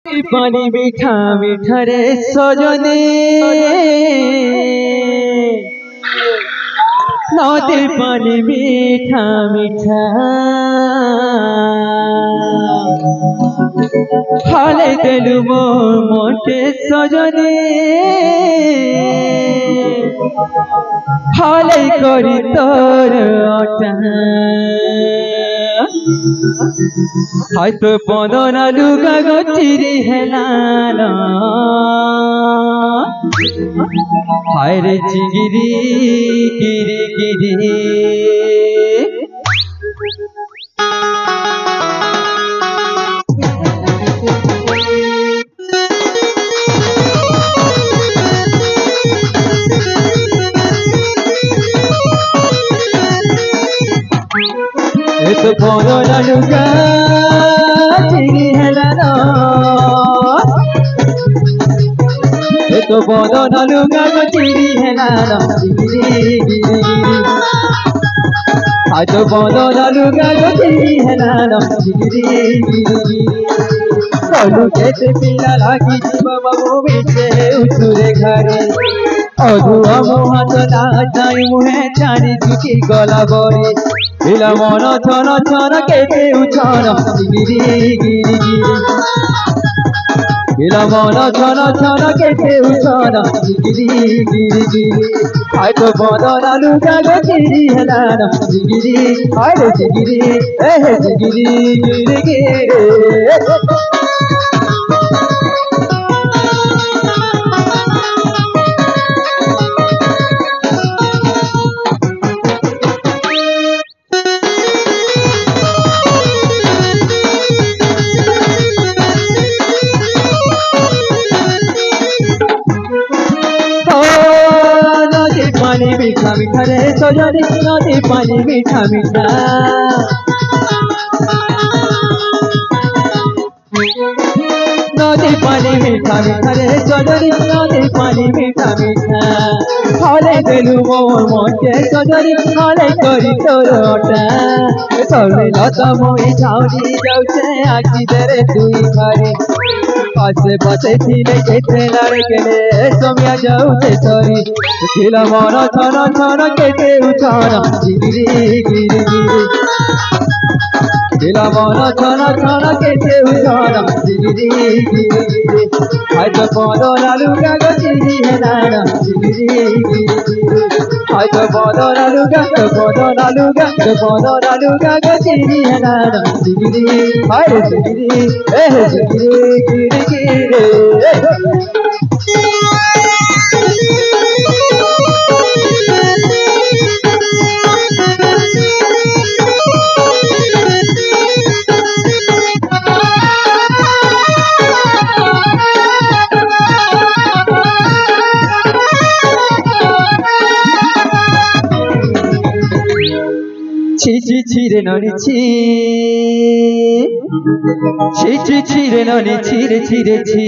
पानी मीठा मीठा रे सजनी नदी पानी मीठा मीठा हाले देलु मो मोटे सजनी हाले करी तोर अटा हयतो बदना लुगा गचिरी हेलाना हाय रे चिगिरी गिरी गिरी तो बदना लुगा चिरी हेलाना तो बदना लुगा गचिरी हेलाना गिरी गिरी आज बदना लुगा गचिरी हेलाना गिरी गिरी चलू केते पिला लागी बाबू बिचे उतुरे घरे अधुआ मुहा तो नाचाई मुहे चारी दुखी गला बरी पिला मन छन छन केते उछन गिरी गिरी गिरी पिला मन छन छन केते उछन गिरी गिरी गिरी आय तो बदना लुगा गचिरी हेलाना गिरी आय रे गिरी ए गिरी गिरी गिरी पानी मीठा मीठा रे सजनी नदी पानी मीठा मीठा नदी पानी मीठा मीठा रे सजनी नदी पानी मीठा मीठा हाले देलु मोर मोटे सजनी हाले करी तोर अटा तोरे लता मोई छाउनी जाउछे आखी देरे दुई घरे पासे पासे थिले केते लड़केले सोमिया जाउछे सरी थिला मन छन छन केते उछन गिरी गिरी गिरी थिला मन छन छन केते उछन गिरी गिरी गिरी आज बदना लुगा गचिरी हेलाना गिरी गिरी गिरी आज बदना लुगा गचिरी हेलाना गिरी हाय रे गिरी ए गिरी गिरी गिरी ছি ছি রে ননি ছি ছি রে ননি ছি রে ছি